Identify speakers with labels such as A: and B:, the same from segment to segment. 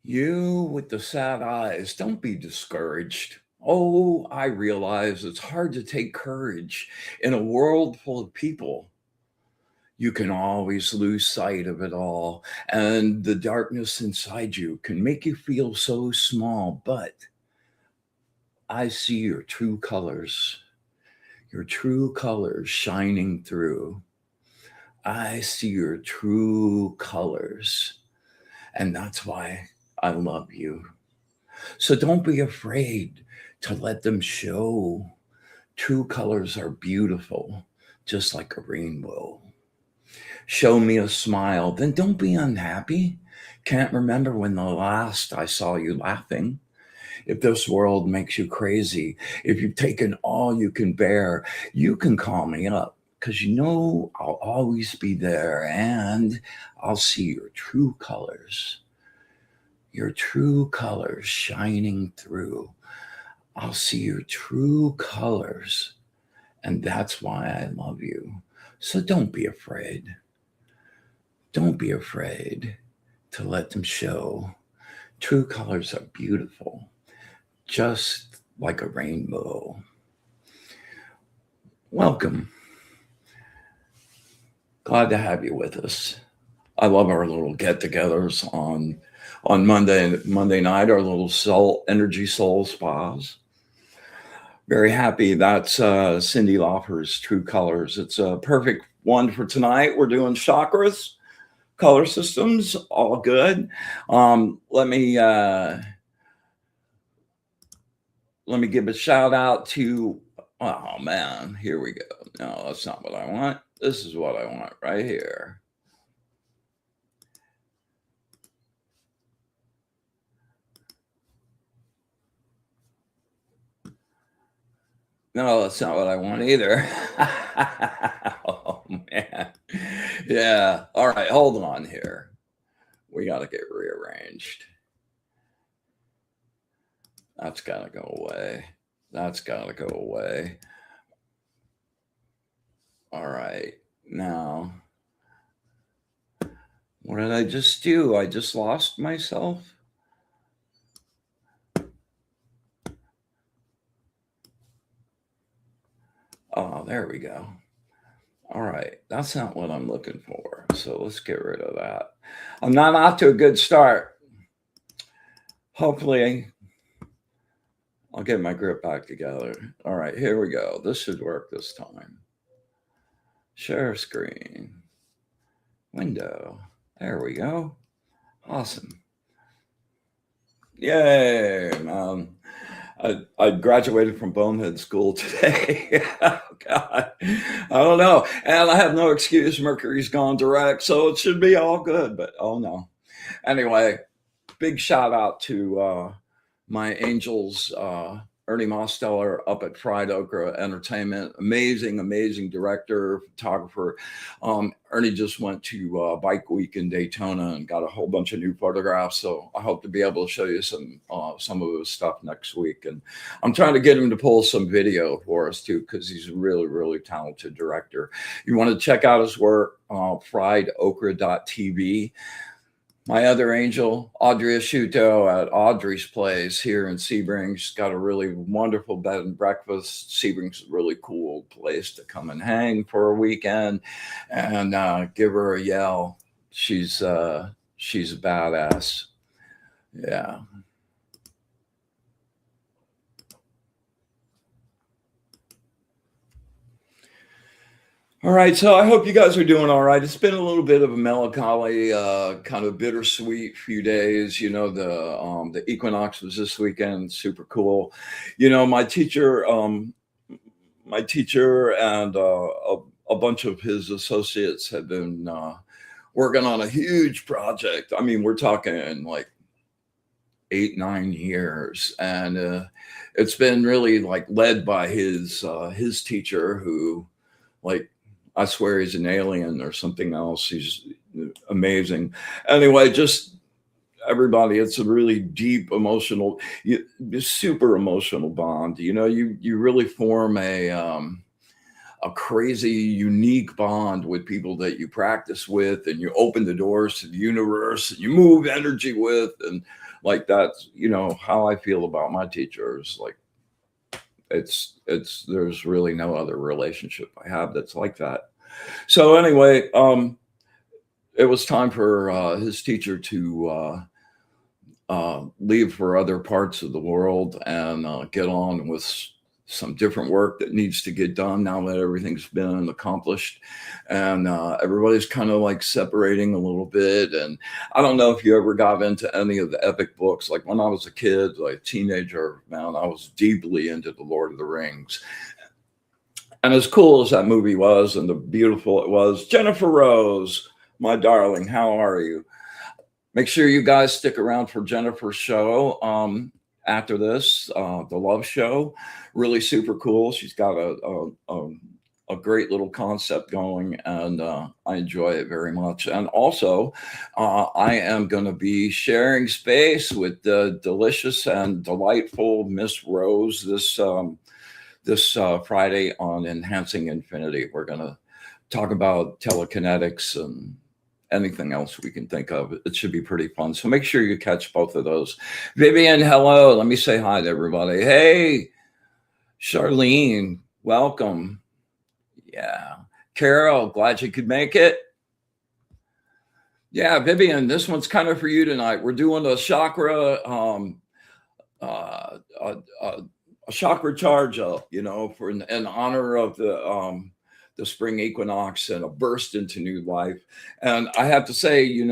A: You with the sad eyes, don't be discouraged. Oh, I realize it's hard to take courage in a world full of people. You can always lose sight of it all, and the darkness inside you can make you feel so small. But I see your true colors shining through. I see your true colors, and that's why I love you. So don't be afraid to let them show. True colors are beautiful, just like a rainbow. Show me a smile, then don't be unhappy. Can't remember when the last I saw you laughing. If this world makes you crazy, if you've taken all you can bear, you can call me up because you know I'll always be there and I'll see your true colors shining through. I'll see your true colors, and that's why I love you. So don't be afraid. Don't be afraid to let them show. True colors are beautiful, just like a rainbow. Welcome. Glad to have you with us. I love our little get-togethers on Monday night, our little energy soul spas. Very happy. That's Cindy Laufer's True Colors. It's a perfect one for tonight. We're doing chakras, color systems, all good. Let me give a shout out to, oh man, here we go. No, that's not what I want. This is what I want right here. No, that's not what I want either. Oh, man. Yeah. All right. Hold on here. We got to get rearranged. That's got to go away. That's got to go away. All right. Now, what did I just do? I just lost myself. Oh, there we go. All right. That's not what I'm looking for. So let's get rid of that. I'm not off to a good start. Hopefully, I'll get my grip back together. All right. Here we go. This should work this time. Share screen. Window. There we go. Awesome. Yay. I graduated from Bonehead School today. Oh, God. I don't know. And I have no excuse. Mercury's gone direct, so it should be all good. But, oh, no. Anyway, big shout out to my angels, Ernie Mosteller up at Fried Okra Entertainment. Amazing director, photographer. Ernie just went to Bike Week in Daytona and got a whole bunch of new photographs. So I hope to be able to show you some of his stuff next week. And I'm trying to get him to pull some video for us too, because he's a really talented director. You want to check out his work, friedokra.tv. My other angel, Audrey Asciutto at Audrey's Place here in Sebring. She's got a really wonderful bed and breakfast. Sebring's a really cool place to come and hang for a weekend, and give her a yell. She's a badass. Yeah. All right, so I hope you guys are doing all right. It's been a little bit of a melancholy, kind of bittersweet few days. The equinox was this weekend, super cool. My teacher and a bunch of his associates have been working on a huge project. I mean, we're talking like 8, 9 years, and it's been really like led by his teacher, who, like, I swear he's an alien or something else. He's amazing. Anyway, just everybody, it's a really deep emotional, super emotional bond. You really form a crazy, unique bond with people that you practice with, and you open the doors to the universe, and you move energy with, and like that's how I feel about my teachers. Like, it's there's really no other relationship I have that's like that. So anyway, it was time for his teacher to leave for other parts of the world and get on with some different work that needs to get done now that everything's been accomplished. And everybody's kind of like separating a little bit. And I don't know if you ever got into any of the epic books. Like when I was a kid, like a teenager, man, I was deeply into the Lord of the Rings. And as cool as that movie was and the beautiful it was, Jennifer Rose, my darling, how are you? Make sure you guys stick around for Jennifer's show after this, the Love Show. Really super cool. She's got a great little concept going, and I enjoy it very much. And also, I am going to be sharing space with the delicious and delightful Miss Rose this Friday on Enhancing Infinity. We're going to talk about telekinetics and anything else we can think of. It should be pretty fun. So make sure you catch both of those. Vivian, hello. Let me say hi to everybody. Hey, Charlene, welcome. Yeah. Carol, glad you could make it. Yeah, Vivian, this one's kind of for you tonight. We're doing a chakra, a chakra charge up, for in honor of the spring equinox and a burst into new life. And I have to say, you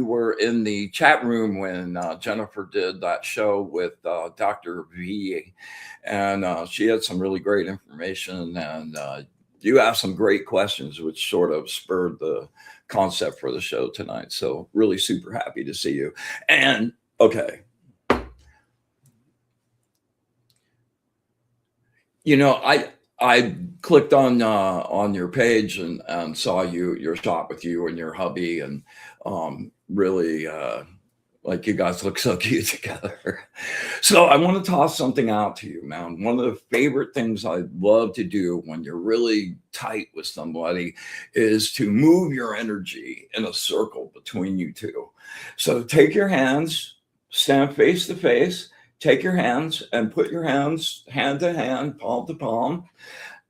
A: were in the chat room when Jennifer did that show with Dr. V, and she had some really great information, and you have some great questions, which sort of spurred the concept for the show tonight. So really super happy to see you. And okay, I clicked on your page and saw your shot with you and your hubby, and really like you guys look so cute together. So I want to toss something out to you, man. One of the favorite things I love to do when you're really tight with somebody is to move your energy in a circle between you two. So take your hands, stand face to face. Take your hands and put your hands hand to hand, palm to palm.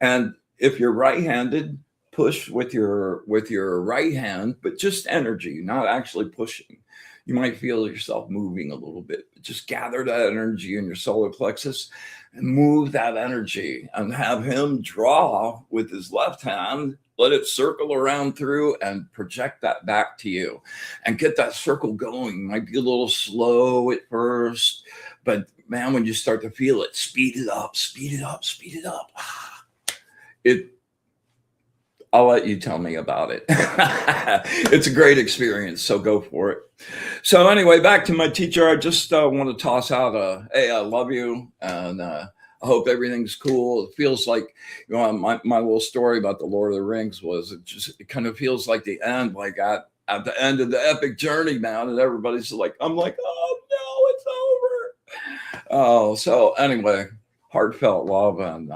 A: And if you're right-handed, push with your right hand, but just energy, not actually pushing. You might feel yourself moving a little bit, but just gather that energy in your solar plexus and move that energy, and have him draw with his left hand, let it circle around through and project that back to you, and get that circle going. Might be a little slow at first, but man, when you start to feel it, speed it up, speed it up, speed it up. I'll let you tell me about it. It's a great experience, so go for it. So anyway, back to my teacher. I just want to toss out hey, I love you, and I hope everything's cool. It feels like, my little story about the Lord of the Rings was, it kind of feels like the end, like at the end of the epic journey now, and everybody's like, I'm like, oh no, it's over. Oh, so anyway, heartfelt love, and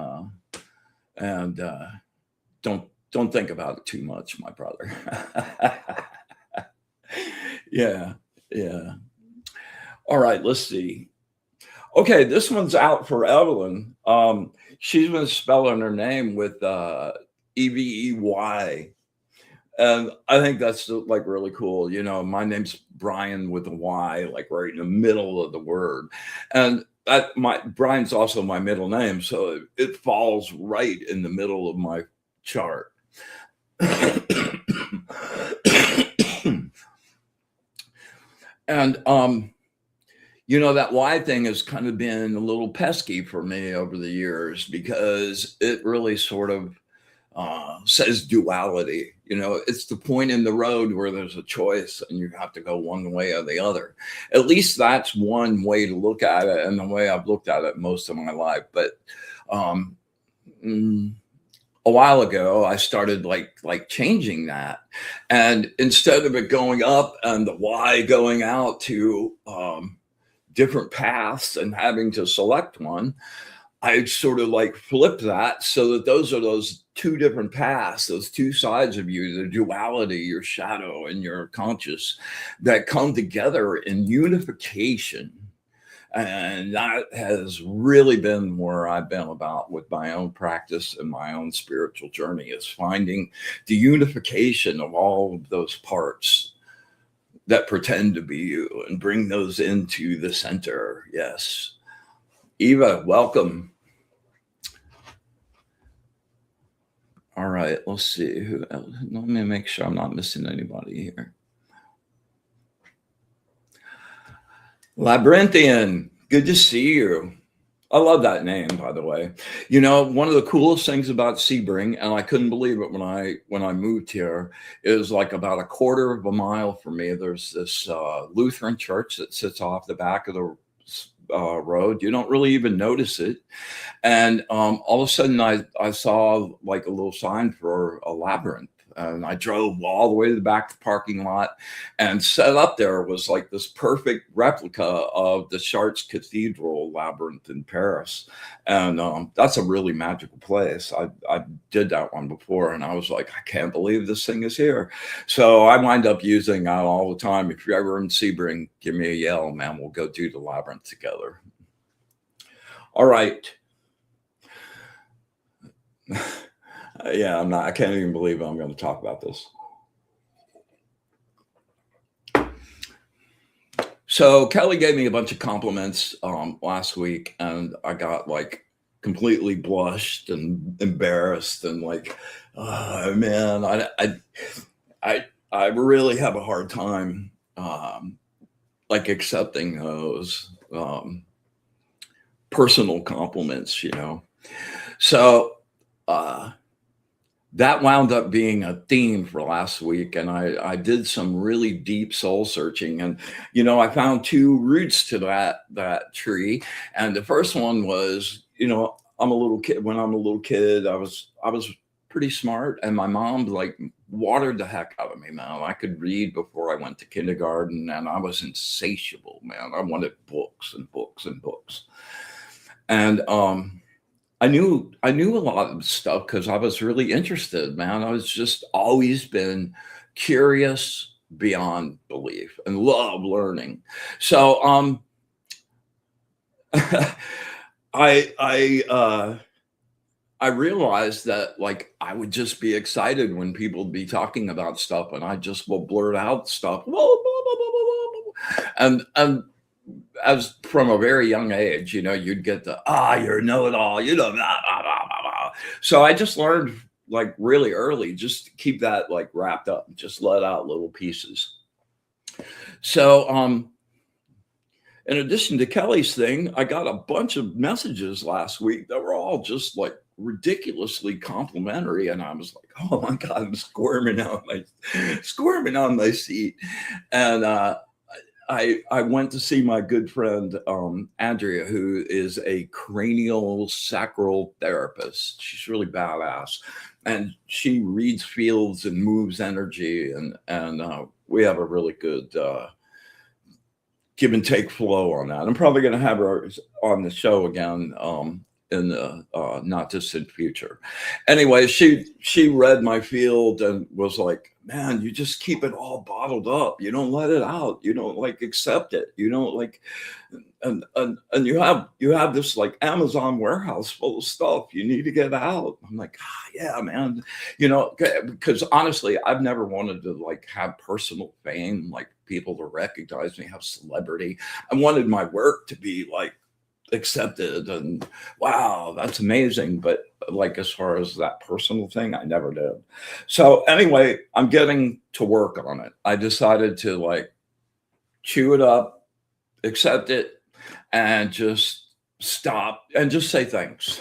A: don't think about it too much, my brother. Yeah, yeah. All right, let's see. Okay, this one's out for Evelyn. She's been spelling her name with Evey, and I think that's like really cool. My name's Bryan with a Y, like right in the middle of the word. And Bryan's also my middle name, so it falls right in the middle of my chart. And that Y thing has kind of been a little pesky for me over the years because it really sort of says duality. It's the point in the road where there's a choice and you have to go one way or the other. At least that's one way to look at it, and the way I've looked at it most of my life. But um, a while ago, I started like changing that, and instead of it going up and the Y going out to different paths and having to select one, I sort of like flipped that so that those are those two different paths, those two sides of you, the duality, your shadow and your conscious, that come together in unification. And that has really been where I've been about with my own practice and my own spiritual journey, is finding the unification of all of those parts that pretend to be you and bring those into the center. Yes. Eva, welcome. All right, let's see who else. Let me make sure I'm not missing anybody here. Labyrinthian, good to see you. I love that name, by the way. One of the coolest things about Sebring, and I couldn't believe it when I moved here, is like about a quarter of a mile from me, there's this Lutheran church that sits off the back of the road. You don't really even notice it. And all of a sudden I saw like a little sign for a labyrinth. And I drove all the way to the back of the parking lot, and set up there was like this perfect replica of the Chartres Cathedral labyrinth in Paris. And that's a really magical place. I did that one before, and I was like, I can't believe this thing is here. So I wind up using that all the time. If you're ever in Sebring, give me a yell, man. We'll go do the labyrinth together. All right. Yeah, I can't even believe I'm going to talk about this. So Kelly gave me a bunch of compliments last week, and I got like completely blushed and embarrassed and like, man, I really have a hard time like accepting those personal compliments, So that wound up being a theme for last week. And I did some really deep soul searching. And, I found two roots to that tree. And the first one was, I'm a little kid. When I'm a little kid, I was pretty smart. And my mom like watered the heck out of me, man. I could read before I went to kindergarten, and I was insatiable, man. I wanted books and books and books. And, I knew a lot of stuff because I was really interested, man. I was just always been curious beyond belief and love learning. So I realized that like I would just be excited when people would be talking about stuff, and I just will blurt out stuff. And as from a very young age, you'd get the, you're a know-it-all, blah, blah, blah, blah. So I just learned like really early, just to keep that like wrapped up and just let out little pieces. So in addition to Kelly's thing, I got a bunch of messages last week that were all just like ridiculously complimentary, and I was like, oh my God, I'm squirming on my seat. And I went to see my good friend, Andrea, who is a cranial sacral therapist. She's really badass. And she reads fields and moves energy. And we have a really good give and take flow on that. I'm probably going to have her on the show again in the not distant future. Anyway, she read my field and was like, man, you just keep it all bottled up. You don't let it out. You don't like accept it. You don't like, and you have this like Amazon warehouse full of stuff. You need to get out. I'm like, yeah, man. Because honestly, I've never wanted to like have personal fame, like people to recognize me, have celebrity. I wanted my work to be like accepted, and wow, that's amazing. But like as far as that personal thing, I never did. So anyway, I'm getting to work on it. I decided to like chew it up, accept it, and just stop and just say thanks.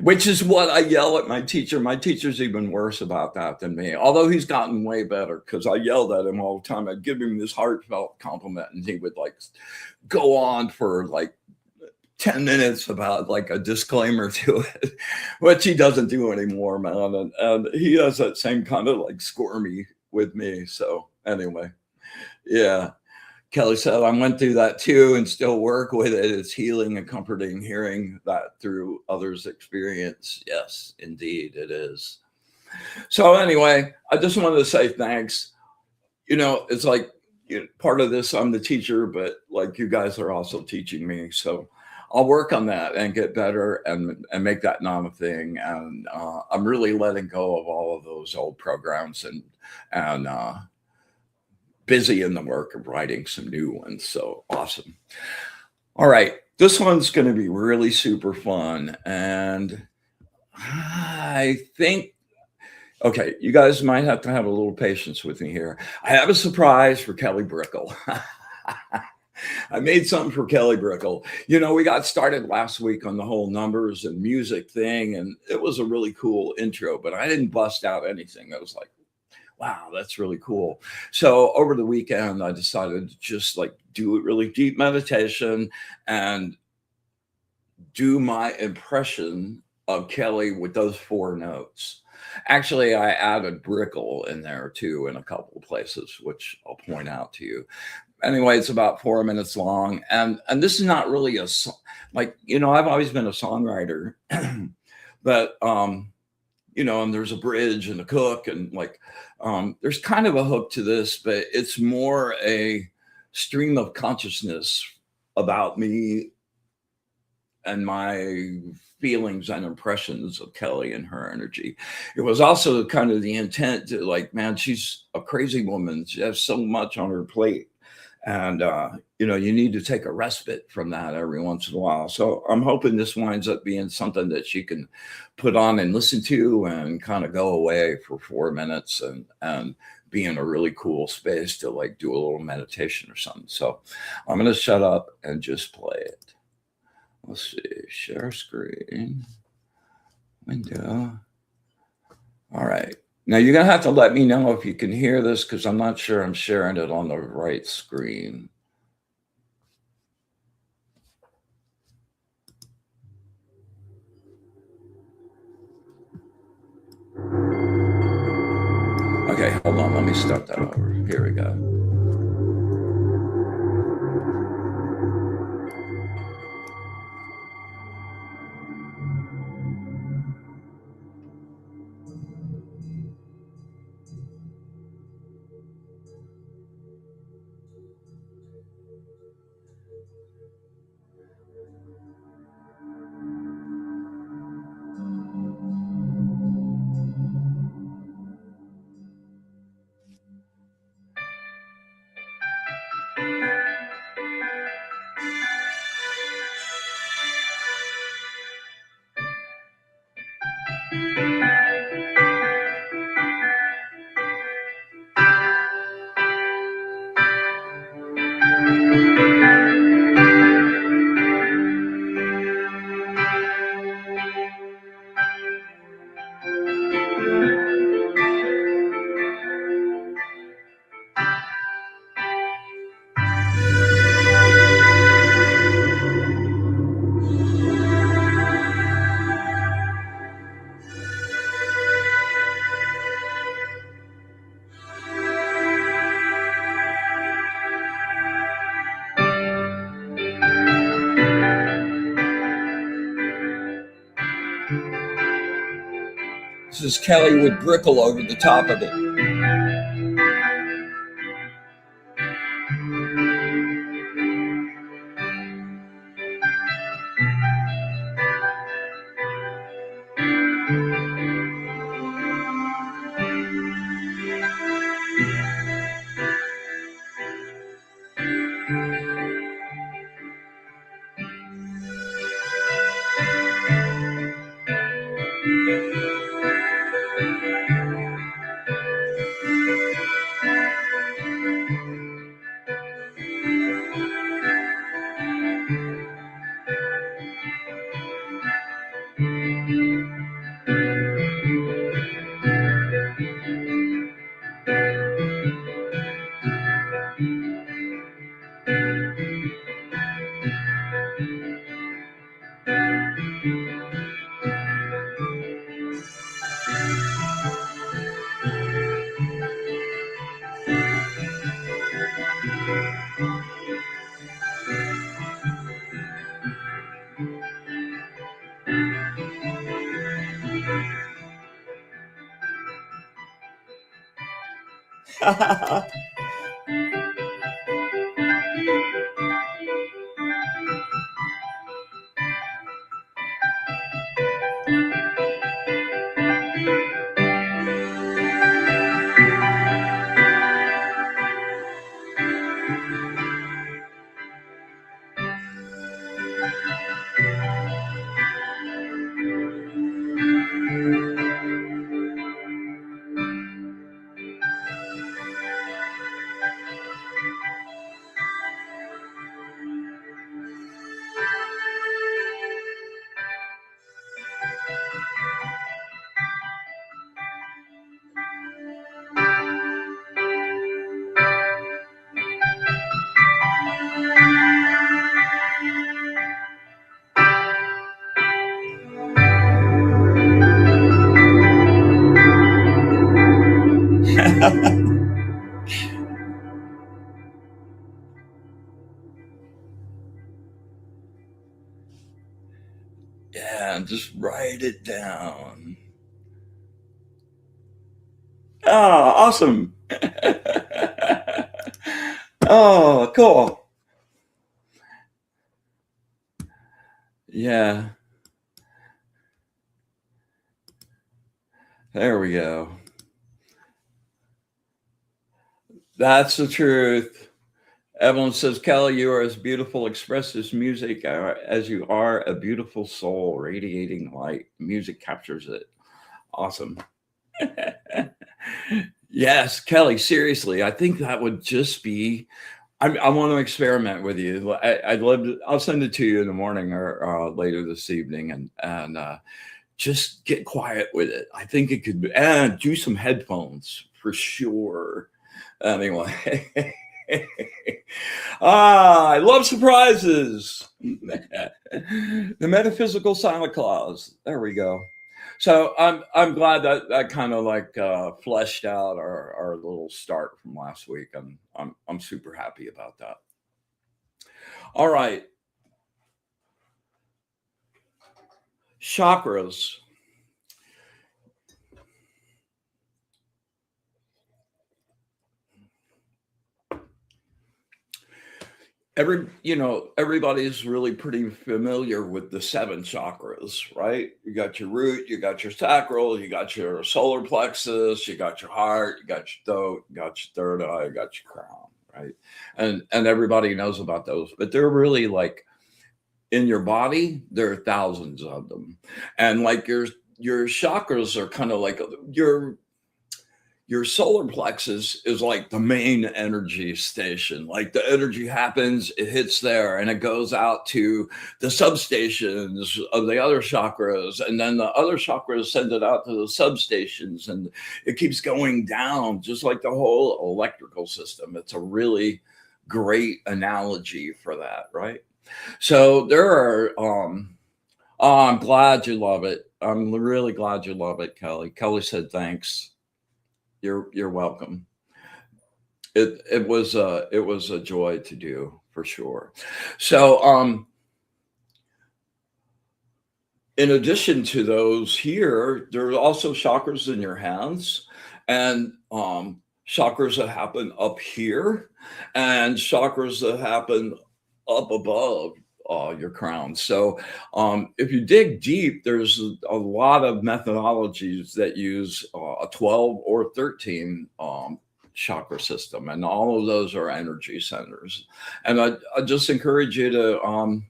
A: Which is what I yell at my teacher. My teacher's even worse about that than me, although he's gotten way better because I yelled at him all the time. I'd give him this heartfelt compliment and he would like go on for like 10 minutes about like a disclaimer to it, which he doesn't do anymore, man. And he has that same kind of like squirmy with me. So anyway, yeah. Kelly said, I went through that too and still work with it. It's healing and comforting hearing that through others' experience. Yes, indeed, it is. So, anyway, I just wanted to say thanks. It's like part of this, I'm the teacher, but like you guys are also teaching me. So, I'll work on that and get better and make that not a thing. And I'm really letting go of all of those old programs and busy in the work of writing some new ones. So awesome. All right. This one's going to be really super fun. And I think, okay, you guys might have to have a little patience with me here. I have a surprise for Kelly Brickle. I made something for Kelly Brickle. We got started last week on the whole numbers and music thing, and it was a really cool intro, but I didn't bust out anything. I was like, wow, that's really cool. So over the weekend, I decided to just like do a really deep meditation and do my impression of Kelly with those 4 notes. Actually, I added Brickle in there too in a couple of places, which I'll point out to you. Anyway, it's about 4 minutes long, and this is not really a song. Like I've always been a songwriter, but and there's a bridge and a hook and like there's kind of a hook to this, but it's more a stream of consciousness about me and my feelings and impressions of Kelly and her energy. It was also kind of the intent to like, man, she's a crazy woman. She has so much on her plate. And, you need to take a respite from that every once in a while. So I'm hoping this winds up being something that she can put on and listen to and kind of go away for 4 minutes and be in a really cool space to like do a little meditation or something. So I'm going to shut up and just play it. Let's see, share screen, window. All right. Now you're going to have to let me know if you can hear this because I'm not sure I'm sharing it on the right screen. Okay, hold on. Let me start that over. Here we go. This is Kelly with Brickle over the top of it. Yeah, just write it down. Oh, awesome. Oh, cool. Yeah, there we go. That's the truth. Evelyn says, Kelly, you are as beautiful, express this music as you are a beautiful soul, radiating light. Music captures it. Awesome. Yes, Kelly, seriously, I think that would just be. I want to experiment with you. I'd love to. I'll send it to you in the morning or later this evening, and just get quiet with it. I think it could be, and do some headphones for sure. Anyway, I love surprises. The metaphysical Santa Claus. There we go. So I'm glad that that kind of like fleshed out our little start from last week. I'm super happy about that. All right, chakras. Everybody's really pretty familiar with the seven chakras, right? You got your root, you got your sacral, you got your solar plexus, you got your heart, you got your throat, you got your third eye, you got your crown, right? And everybody knows about those, but they're really like in your body, there are thousands of them. And like your chakras are kind of like your solar plexus is like the main energy station. Like the energy happens, it hits there and it goes out to the substations of the other chakras. And then the other chakras send it out to the substations and it keeps going down, just like the whole electrical system. It's a really great analogy for that, right? So there are, oh, I'm glad you love it. I'm really glad you love it, Kelly. Kelly said thanks. You're welcome. It was a joy to do for sure. So in addition to those here, there are also chakras in your hands and chakras that happen up here and chakras that happen up above your crown. So if you dig deep, there's a lot of methodologies that use a 12 or 13 chakra system, and all of those are energy centers. And I just encourage you to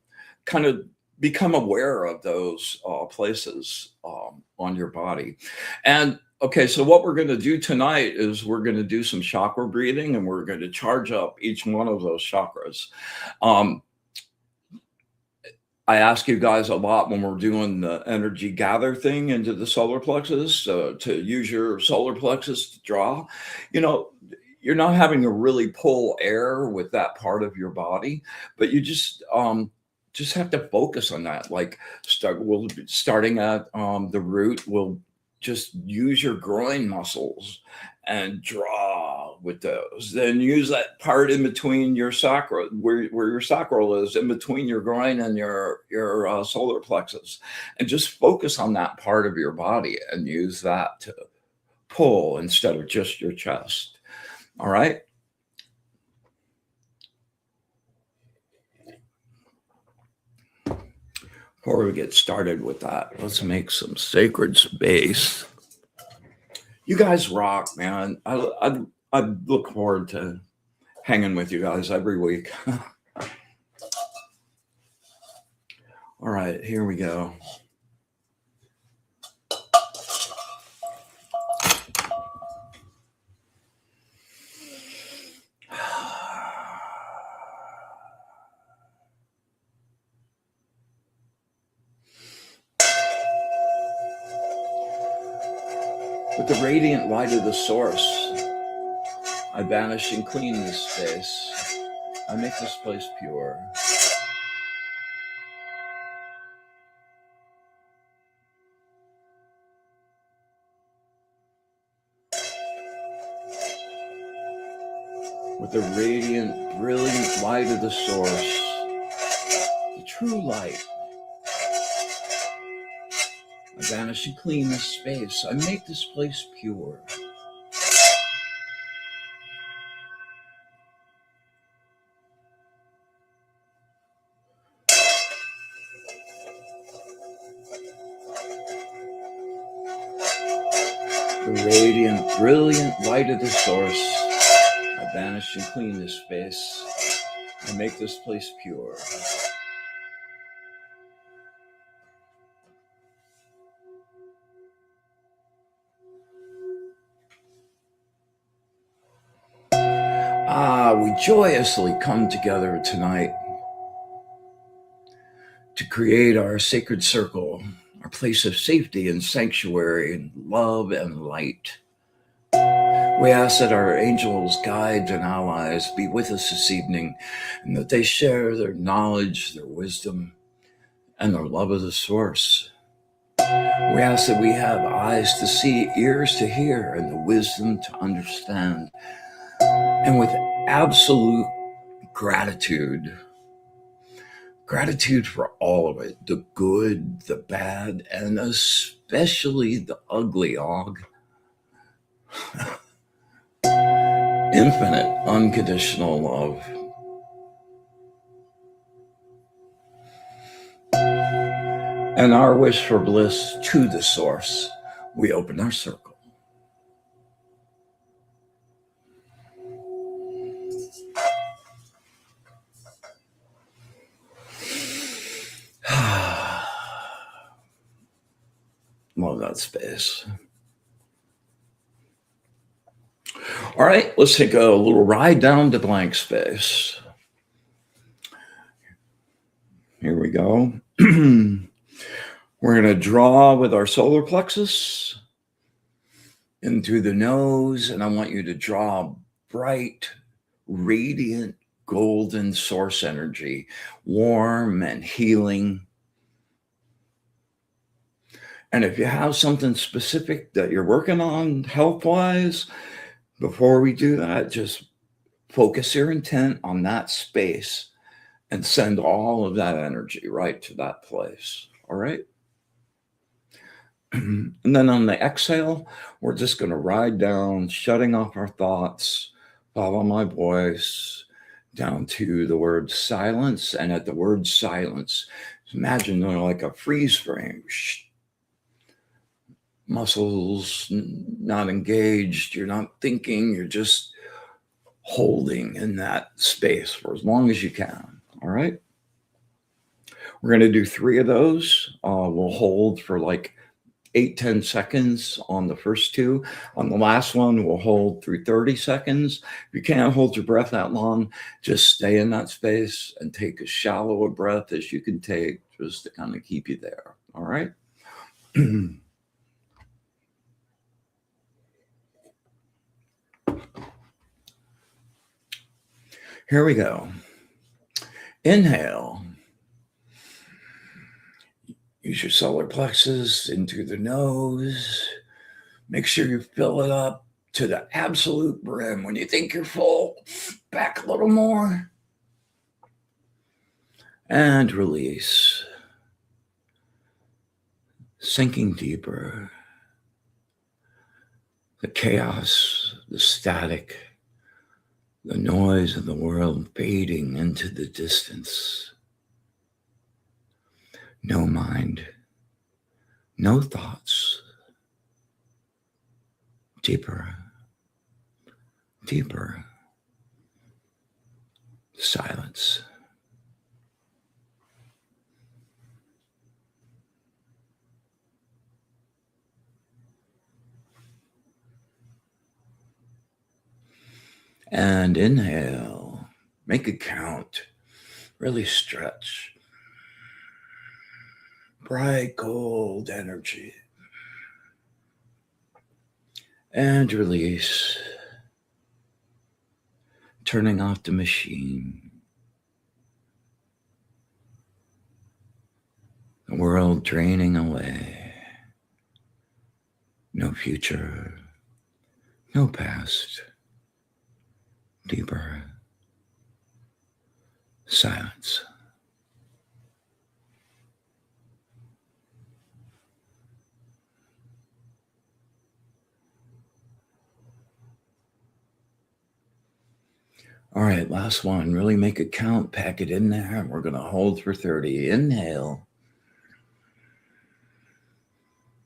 A: kind of become aware of those places on your body. And okay, so what we're going to do tonight is we're going to do some chakra breathing and we're going to charge up each one of those chakras. I ask you guys a lot when we're doing the energy gather thing into the solar plexus to use your solar plexus to draw. You know, you're not having to really pull air with that part of your body, but you just have to focus on that. Like starting at the root, we'll just use your groin muscles and draw with those. Then use that part in between your sacral, where your sacral is, in between your groin and your solar plexus, and just focus on that part of your body and use that to pull instead of just your chest. All right. Before we get started with that, let's make some sacred space. You guys rock, man. I look forward to hanging with you guys every week. All right, here we go. With the radiant light of the source, I banish and clean this space. I make this place pure. With the radiant, brilliant light of the source, the true light, I banish and clean this space. I make this place pure. The radiant, brilliant light of the source, I banish and clean this space. I make this place pure. We joyously come together tonight to create our sacred circle, our place of safety and sanctuary and love and light. We ask that our angels, guides, and allies be with us this evening, and that they share their knowledge, their wisdom, and their love of the source. We ask that we have eyes to see, ears to hear, and the wisdom to understand. And with absolute gratitude for all of it, the good, the bad, and especially the ugly, Og. Infinite, unconditional love. And our wish for bliss to the source, we open our circle. Love that space. All right, let's take a little ride down to blank space. Here we go. We're going to draw with our solar plexus in through the nose, and I want you to draw bright, radiant, golden source energy, warm and healing. And if you have something specific that you're working on health-wise, before we do that, just focus your intent on that space and send all of that energy right to that place. All right? And then on the exhale, we're just going to ride down, shutting off our thoughts, follow my voice down to the word silence. And at the word silence, imagine like a freeze frame. Muscles not engaged, you're not thinking, you're just holding in that space for as long as you can. All right. We're going to do 3 of those. We'll hold for like 8-10 seconds on the first 2. On the last one, we'll hold through 30 seconds. If you can't hold your breath that long, just stay in that space and take as shallow a breath as you can take, just to kind of keep you there. All right. Here we go. Inhale. Use your solar plexus in through the nose. Make sure you fill it up to the absolute brim. When you think you're full, back a little more. And release. Sinking deeper. The chaos, the static, The noise of the world fading into the distance. No mind, no thoughts. Deeper, deeper silence. And inhale, make a count, really stretch. Bright gold energy. And release, turning off the machine. The world draining away. No future, no past. Deeper silence. All right, last one. Really make it count. Pack it in there. We're going to hold for 30. Inhale.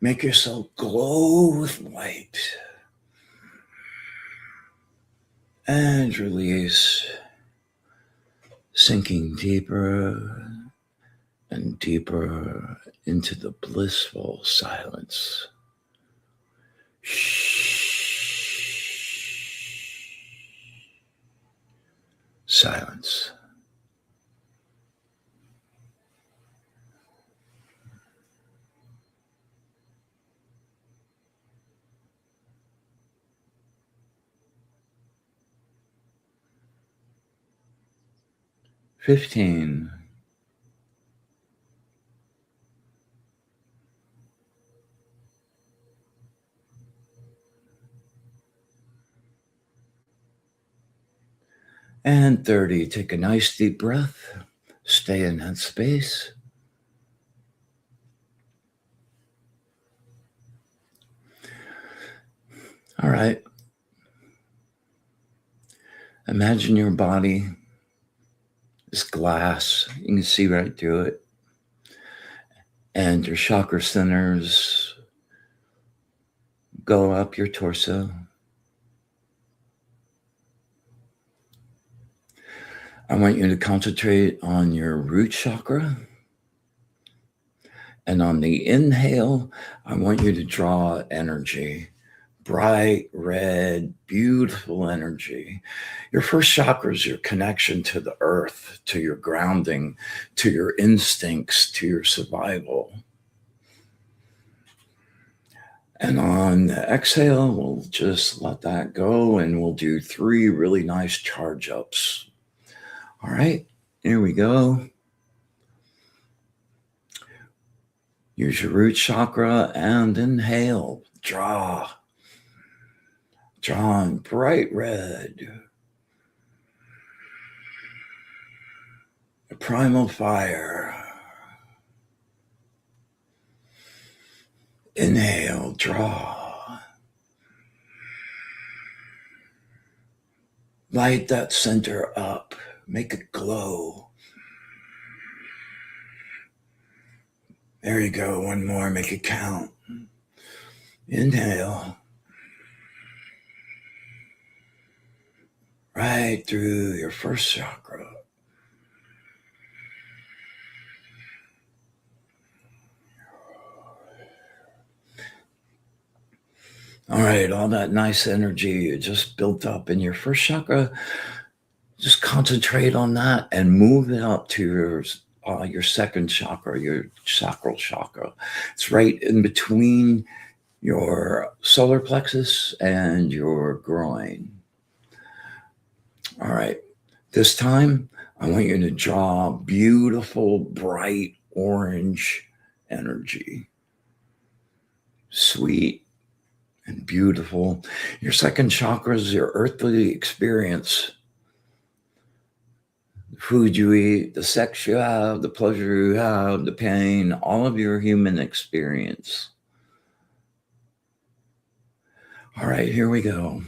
A: Make yourself glow with light. And release. Sinking deeper and deeper into the blissful silence. Silence. $15. And 30. Take a nice deep breath. Stay in that space. All right. Imagine your body is glass. You can see right through it. And your chakra centers go up your torso. I want you to concentrate on your root chakra. And on the inhale, I want you to draw energy. Bright, red, beautiful energy. Your first chakra is your connection to the earth, to your grounding, to your instincts, to your survival. And on the exhale, we'll just let that go and we'll do 3 really nice charge ups. All right, here we go. Use your root chakra and inhale. Drawn bright red. A primal fire. Inhale, draw. Light that center up. Make it glow. There you go. One more. Make it count. Inhale. Right through your first chakra. All right, all that nice energy you just built up in your first chakra, just concentrate on that and move it up to your second chakra, your sacral chakra. It's right in between your solar plexus and your groin. All right, this time I want you to draw beautiful, bright orange energy. Sweet and beautiful. Your second chakra is your earthly experience. The food you eat, the sex you have, the pleasure you have, the pain, all of your human experience. All right, here we go.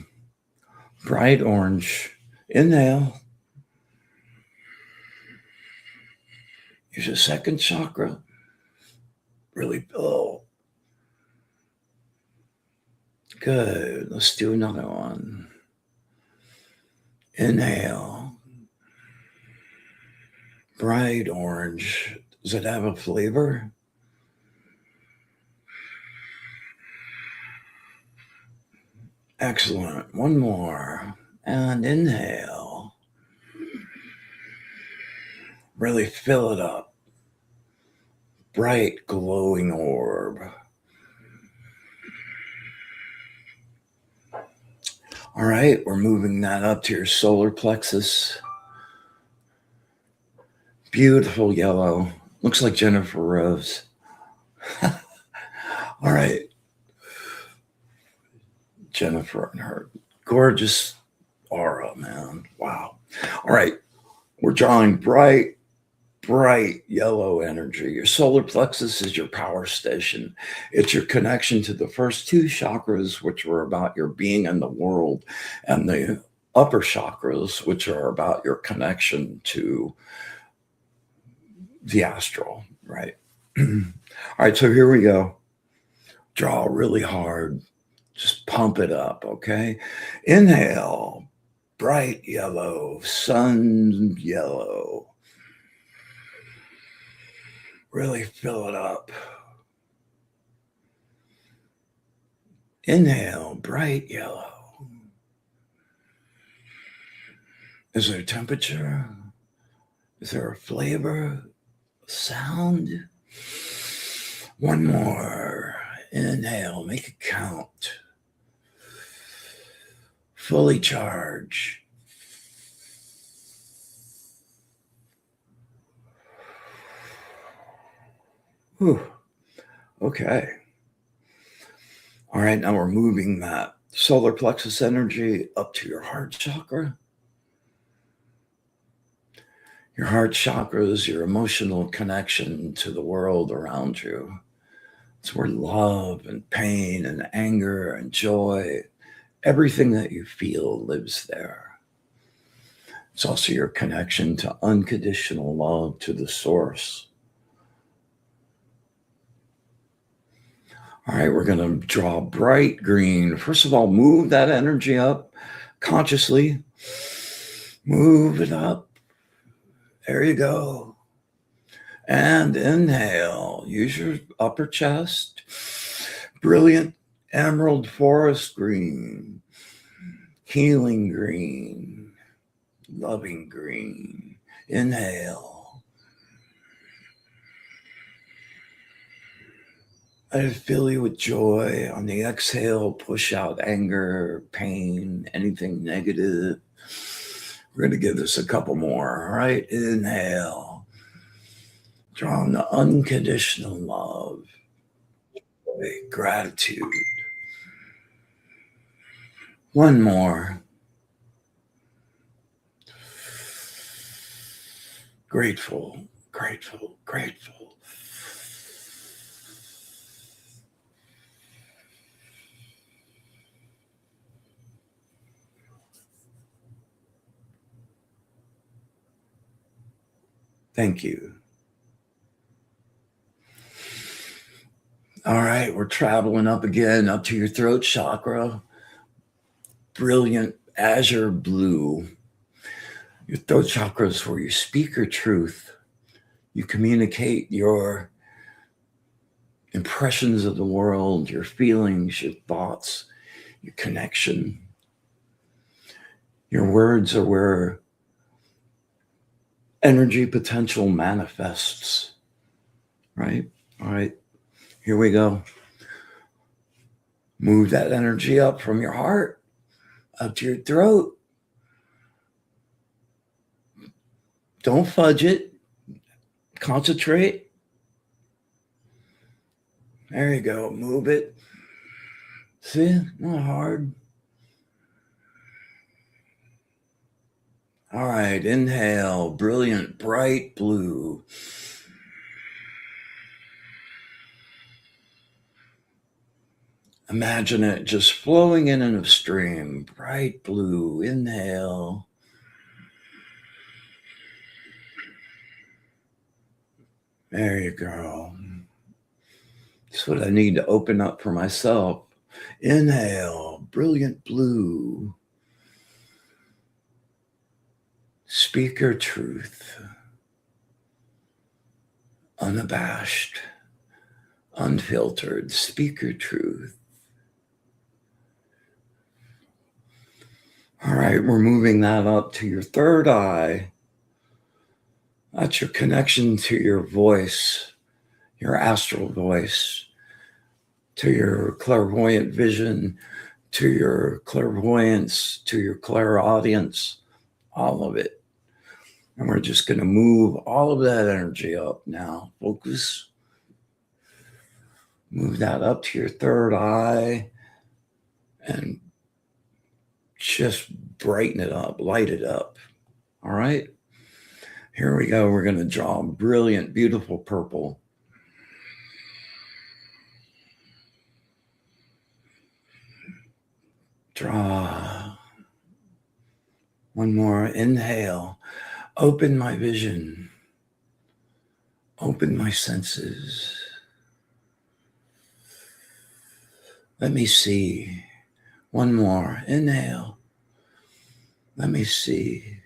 A: Bright orange Inhale. Use your second chakra. Really blow. Good. Let's do another one. Inhale. Bright orange. Does it have a flavor? Excellent. One more. And inhale. Really fill it up. Bright, glowing orb. All right, we're moving that up to your solar plexus. Beautiful yellow. Looks like Jennifer Rose. All right. Jennifer and her gorgeous aura, man. Wow. All right. We're drawing bright yellow energy. Your solar plexus is your power station. It's your connection to the first two chakras, which are about your being in the world, and the upper chakras, which are about your connection to the astral, right? All right, so here we go. Draw really hard. Just pump it up, okay? Inhale, bright yellow, sun yellow. Really fill it up. Inhale, bright yellow. Is there a temperature? Is there a flavor? A sound? One more. Inhale, make it count. Fully charge. Whew. Okay. All right, now we're moving that solar plexus energy up to your heart chakra. Your heart chakra is your emotional connection to the world around you. It's where love and pain and anger and joy, everything that you feel lives there. It's also your connection to unconditional love, to the source. All right, we're going to draw bright green. First of all, move that energy up consciously. Move it up. There you go. And inhale. Use your upper chest. Brilliant emerald forest green. Healing green. Loving green. Inhale. Let it fill you with joy. On the exhale, push out anger, pain, anything negative. We're going to give this a couple more. All right, inhale. Draw on the unconditional love, gratitude. One more. Grateful, grateful, grateful. Thank you. All right, we're traveling up again, up to your throat chakra. Brilliant azure blue. Your throat chakra is where you speak your truth. You communicate your impressions of the world, your feelings, your thoughts, your connection. Your words are where energy potential manifests, right? All right, here we go. Move that energy up from your heart, up to your throat. Don't fudge it. Concentrate. There you go. Move it. See, not hard. All right, inhale, brilliant, bright blue. Imagine it just flowing in a stream, bright blue. Inhale. There you go. That's what I need to open up for myself. Inhale, brilliant blue. Speak your truth. Unabashed, unfiltered. Speak your truth. All right, we're moving that up to your third eye. That's your connection to your voice, your astral voice, to your clairvoyant vision, to your clairvoyance, to your clairaudience, all of it. And we're just going to move all of that energy up now. Focus. Move that up to your third eye and just brighten it up, light it up. All right. Here we go. We're going to draw a brilliant, beautiful purple. Draw. One more. Inhale. Open my vision. Open my senses. Let me see. One more. Inhale. Let me see.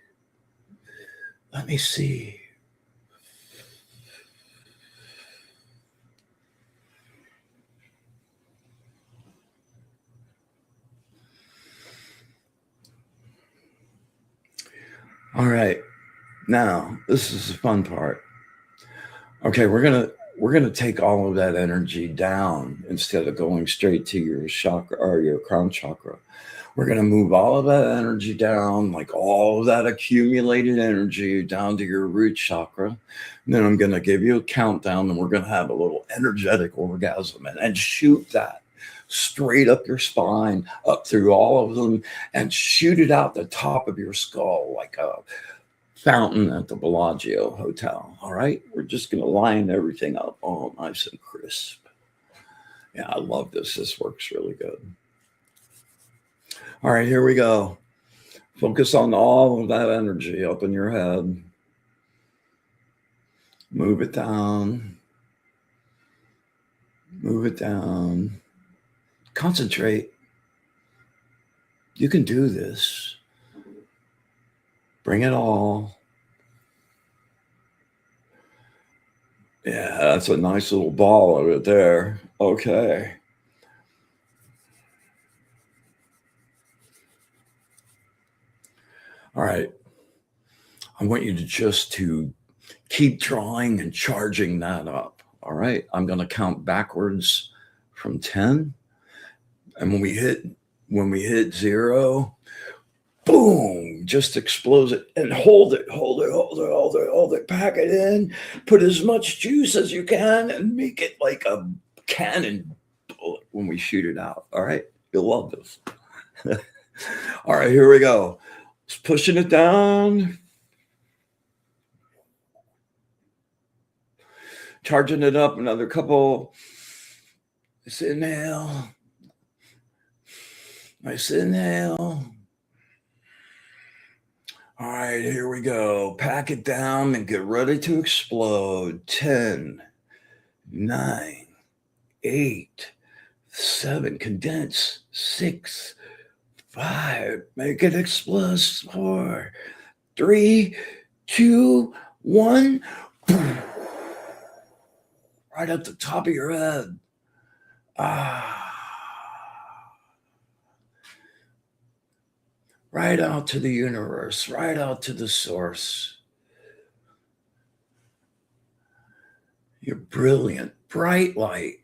A: Let me see. All right. Now, this is the fun part. Okay, we're gonna take all of that energy down instead of going straight to your chakra or your crown chakra. We're gonna move all of that energy down, like all of that accumulated energy down to your root chakra. And then I'm gonna give you a countdown, and we're gonna have a little energetic orgasm and shoot that straight up your spine, up through all of them, and shoot it out the top of your skull like a fountain at the Bellagio Hotel. All right, we're just going to line everything up all nice and crisp. Yeah, I love this. This works really good. All right, here we go. Focus on all of that energy up in your head. Move it down. Move it down. Concentrate. You can do this. Bring it all. Yeah, that's a nice little ball of it there. Okay. All right. I want you to just to keep drawing and charging that up. All right. I'm going to count backwards from 10. And when we hit 0, boom, just explodes it and hold it, pack it in, put as much juice as you can and make it like a cannon bullet when we shoot it out. All right. You'll love this. All right, here we go. Just pushing it down. Charging it up another couple. Nice inhale. Nice inhale. All right, here we go. Pack it down and get ready to explode. 10, 9, 8, 7, condense. 6, 5, make it explode. 4, 3, 2, 1. Right at the top of your head. Right out to the universe, right out to the source. You're brilliant, bright light.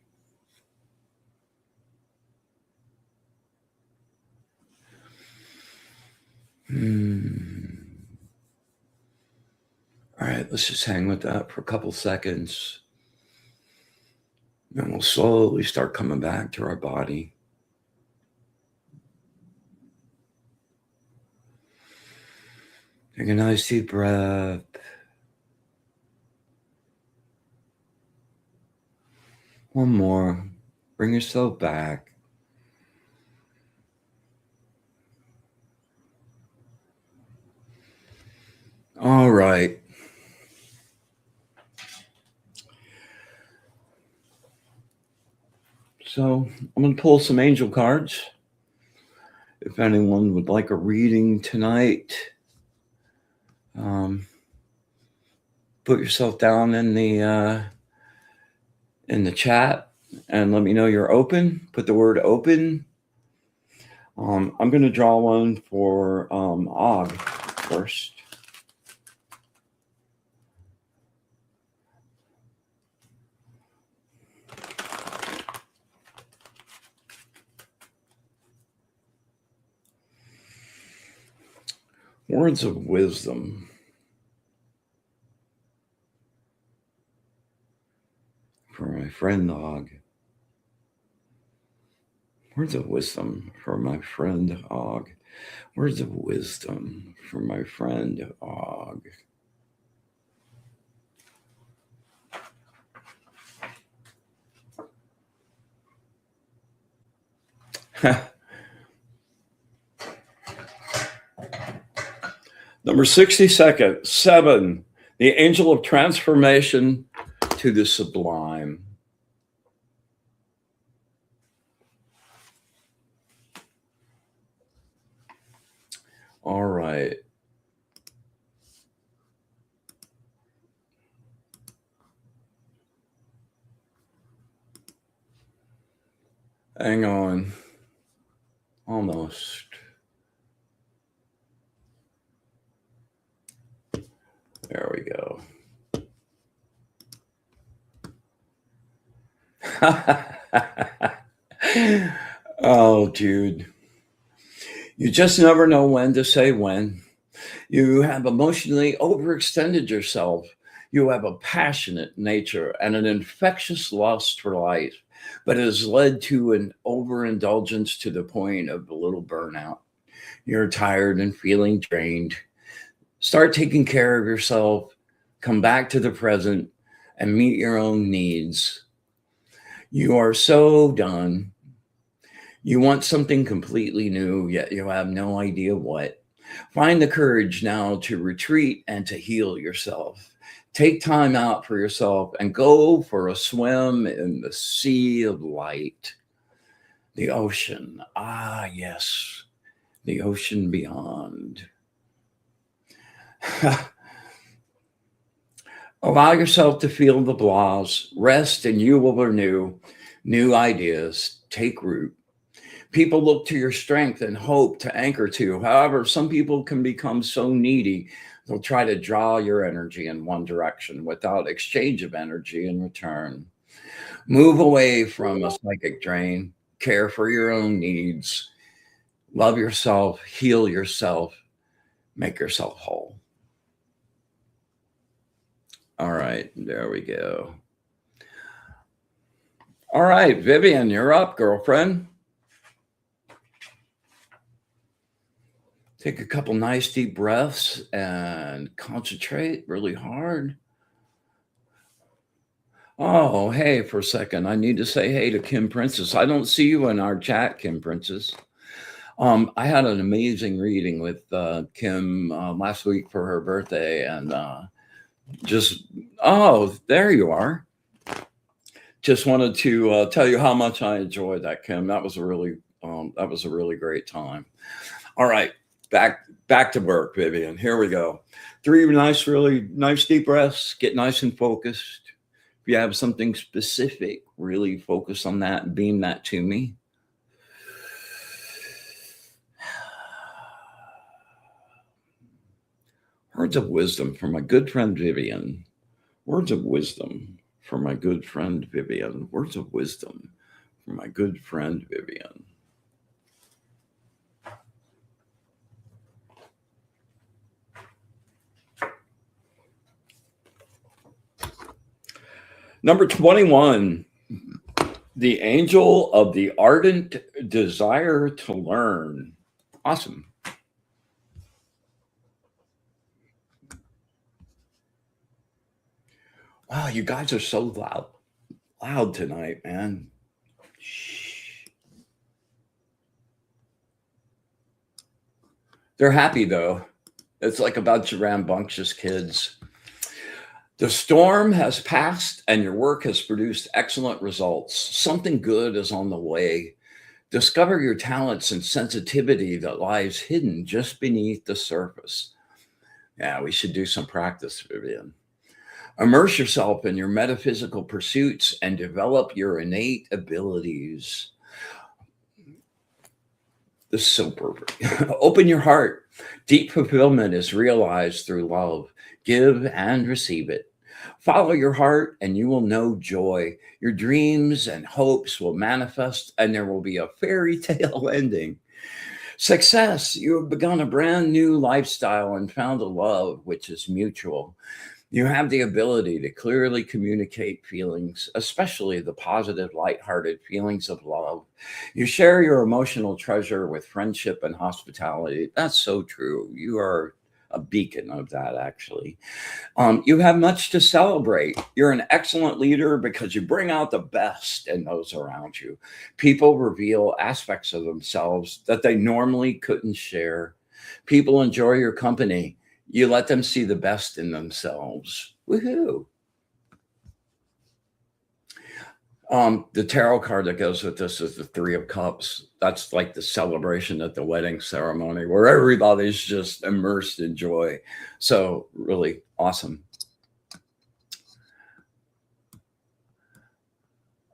A: All right, let's just hang with that for a couple seconds. And we'll slowly start coming back to our body. Take a nice deep breath. One more. Bring yourself back. All right. So I'm going to pull some angel cards. If anyone would like a reading tonight, put yourself down in the chat and let me know you're open. Put the word open. I'm going to draw one for Og first. Words of wisdom for my friend Og. Words of wisdom for my friend Og. Words of wisdom for my friend Og. Number 62nd, 7, the angel of transformation to the sublime. All right. Hang on. Almost. There we go. Oh, dude. You just never know when to say when. You have emotionally overextended yourself. You have a passionate nature and an infectious lust for life, but it has led to an overindulgence to the point of a little burnout. You're tired and feeling drained. Start taking care of yourself. Come back to the present and meet your own needs. You are so done. You want something completely new, yet you have no idea what. Find the courage now to retreat and to heal yourself. Take time out for yourself and go for a swim in the sea of light. The ocean. Ah, yes. The ocean beyond. Allow yourself to feel the blahs. Rest and you will renew. New ideas take root. People look to your strength and hope to anchor to. However, some people can become so needy, they'll try to draw your energy in one direction without exchange of energy in return. Move away from a psychic drain. Care for your own needs. Love yourself. Heal yourself. Make yourself whole. All right, there we go. All right, Vivian, you're up, girlfriend. Take a couple nice deep breaths and concentrate really hard. Oh, hey, for a second, I need to say hey to Kim Princess. I don't see you in our chat, Kim Princess. I had an amazing reading with Kim last week for her birthday, and there you are. Just wanted to tell you how much I enjoyed that, Kim. That was a really great time. All right, back to work, Vivian. Here we go. 3 really nice deep breaths. Get nice and focused. If you have something specific, really focus on that and beam that to me. Words of wisdom from my good friend Vivian. Words of wisdom for my good friend Vivian. Words of wisdom for my good friend Vivian. Number 21, the angel of the ardent desire to learn. Awesome. Wow, you guys are so loud tonight, man. Shh. They're happy though. It's like a bunch of rambunctious kids. The storm has passed and your work has produced excellent results. Something good is on the way. Discover your talents and sensitivity that lies hidden just beneath the surface. Yeah, we should do some practice, Vivian. Immerse yourself in your metaphysical pursuits and develop your innate abilities. This is so perfect. Open your heart. Deep fulfillment is realized through love. Give and receive it. Follow your heart and you will know joy. Your dreams and hopes will manifest and there will be a fairy tale ending. Success. You have begun a brand new lifestyle and found a love which is mutual. You have the ability to clearly communicate feelings, especially the positive, lighthearted feelings of love. You share your emotional treasure with friendship and hospitality. That's so true. You are a beacon of that, actually. You have much to celebrate. You're an excellent leader because you bring out the best in those around you. People reveal aspects of themselves that they normally couldn't share. People enjoy your company. You let them see the best in themselves. Woohoo. The tarot card that goes with this is the Three of Cups. That's like the celebration at the wedding ceremony where everybody's just immersed in joy. So really awesome.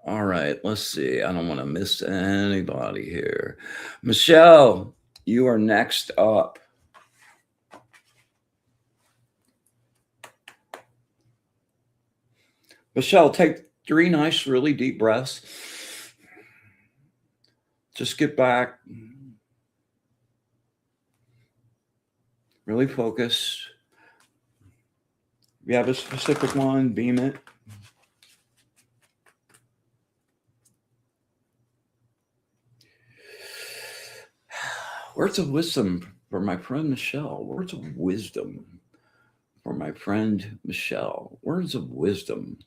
A: All right, let's see. I don't want to miss anybody here. Michelle, you are next up. Michelle, take 3 nice, really deep breaths. Just get back. Really focus. If you have a specific one, beam it. Words of wisdom for my friend Michelle. Words of wisdom for my friend Michelle. Words of wisdom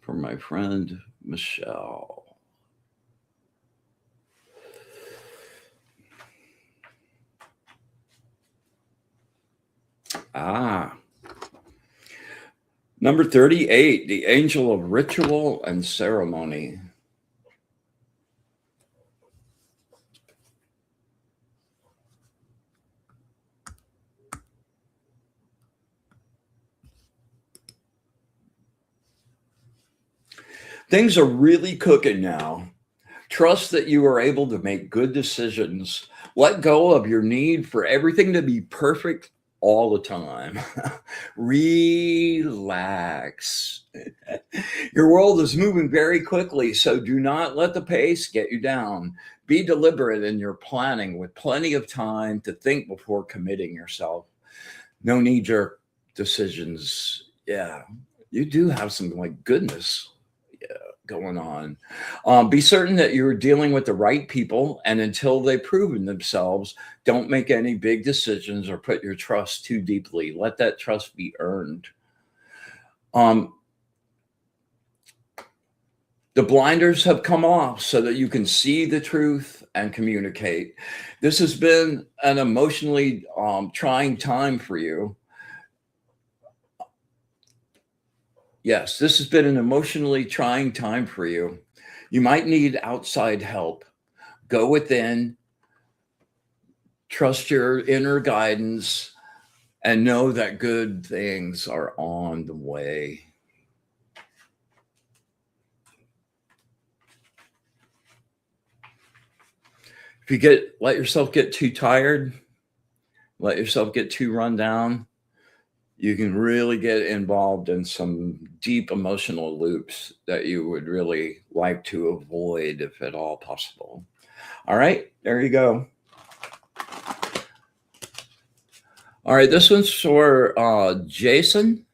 A: for my friend Michelle. Number 38, the angel of ritual and ceremony. Things are really cooking now. Trust that you are able to make good decisions. Let go of your need for everything to be perfect all the time. Relax. Your world is moving very quickly, so do not let the pace get you down. Be deliberate in your planning with plenty of time to think before committing yourself. No knee-jerk decisions. Yeah, you do have some like goodness going on. Be certain that you're dealing with the right people, and until they've proven themselves, don't make any big decisions or put your trust too deeply. Let that trust be earned. The blinders have come off so that you can see the truth and communicate. This has been an emotionally trying time for you. Yes, this has been an emotionally trying time for you. You might need outside help. Go within, trust your inner guidance, and know that good things are on the way. If you let yourself get too tired, let yourself get too run down, you can really get involved in some deep emotional loops that you would really like to avoid if at all possible. All right, there you go. All right, this one's for Jason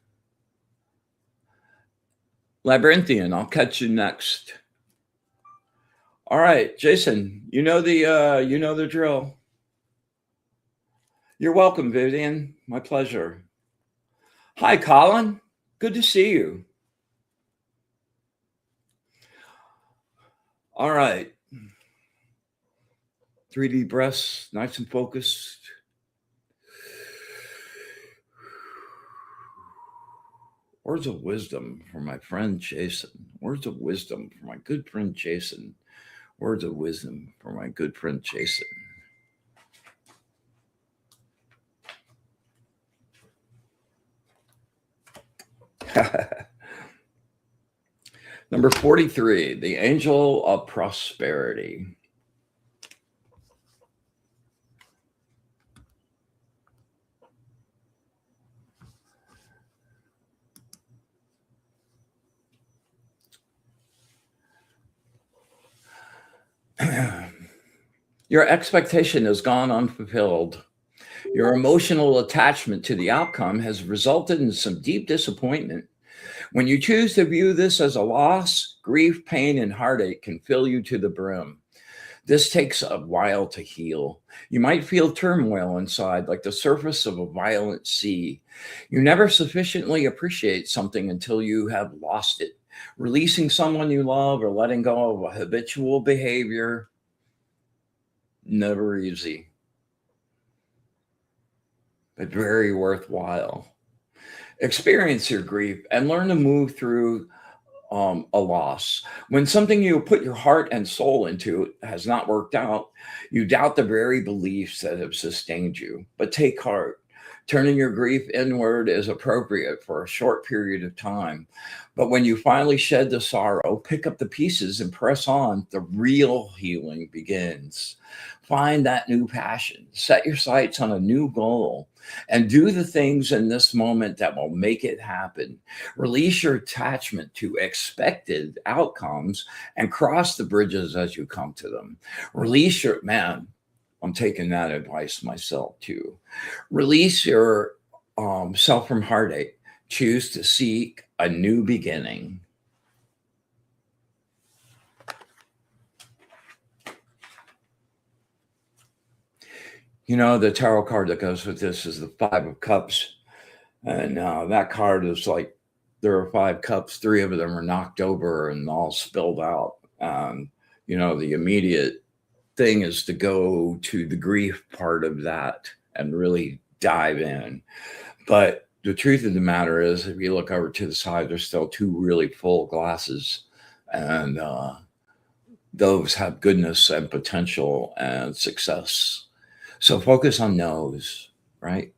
A: Labyrinthian. I'll catch you next. All right, Jason, you know the drill. You're welcome, Vivian. My pleasure. Hi, Colin. Good to see you. All right. 3 deep breaths, nice and focused. Words of wisdom from my friend Jason. Words of wisdom from my good friend Jason. Words of wisdom from my good friend Jason. Number 43, the angel of prosperity. Your expectation has gone unfulfilled. Your emotional attachment to the outcome has resulted in some deep disappointment. When you choose to view this as a loss, grief, pain, and heartache can fill you to the brim. This takes a while to heal. You might feel turmoil inside, like the surface of a violent sea. You never sufficiently appreciate something until you have lost it. Releasing someone you love or letting go of a habitual behavior, never easy, but very worthwhile. Experience your grief and learn to move through a loss. When something you put your heart and soul into has not worked out, you doubt the very beliefs that have sustained you. But take heart. Turning your grief inward is appropriate for a short period of time. But when you finally shed the sorrow, pick up the pieces and press on, the real healing begins. Find that new passion. Set your sights on a new goal and do the things in this moment that will make it happen. Release your attachment to expected outcomes and cross the bridges as you come to them. Release your, man, I'm taking that advice myself too. Release your self from heartache. Choose to seek a new beginning. You know, the tarot card that goes with this is the Five of Cups. And that card is like there are 5 cups, 3 of them are knocked over and all spilled out. You know, the immediate thing is to go to the grief part of that and really dive in. But the truth of the matter is, if you look over to the side, there's still 2 really full glasses. And those have goodness and potential and success. So focus on those, right?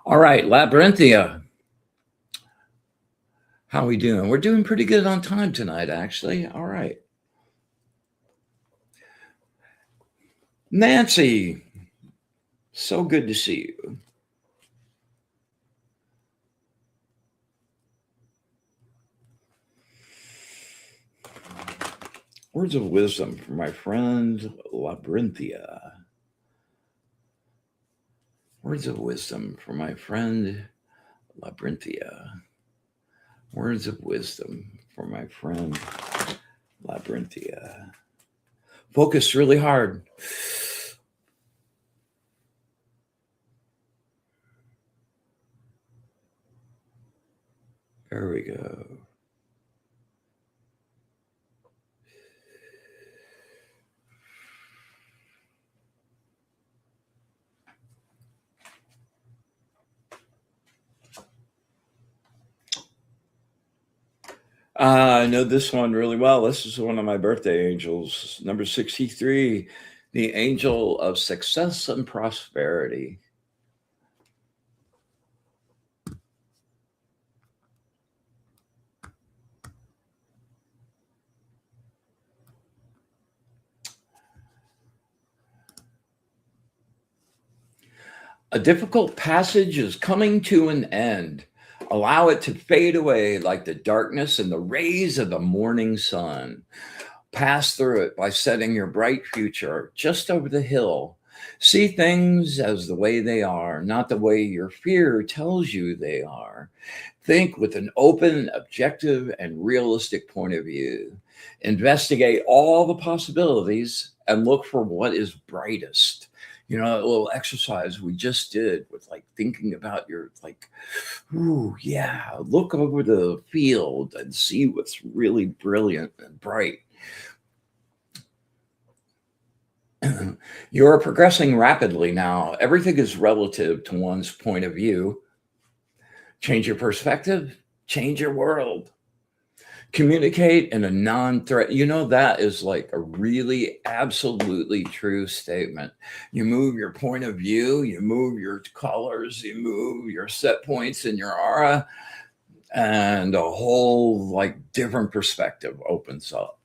A: All right, Labyrinthia. How we doing? We're doing pretty good on time tonight, actually. All right. Nancy, so good to see you. Words of wisdom from my friend Labyrinthia. Words of wisdom from my friend Labyrinthia. Words of wisdom from my friend Labyrinthia. Focus really hard. There we go. I know this one really well. This is one of my birthday angels, number 63, the angel of success and prosperity. A difficult passage is coming to an end. Allow it to fade away like the darkness and the rays of the morning sun. Pass through it by setting your bright future just over the hill. See things as the way they are, not the way your fear tells you they are. Think with an open, objective, and realistic point of view. Investigate all the possibilities and look for what is brightest. You know, that little exercise we just did with like thinking about your, like, ooh, yeah, look over the field and see what's really brilliant and bright. You're progressing rapidly now. Everything is relative to one's point of view. Change your perspective, change your world. Communicate in a non-threat. That is like a really absolutely true statement. You move your point of view, you move your colors, you move your set points in your aura, and a whole like different perspective opens up.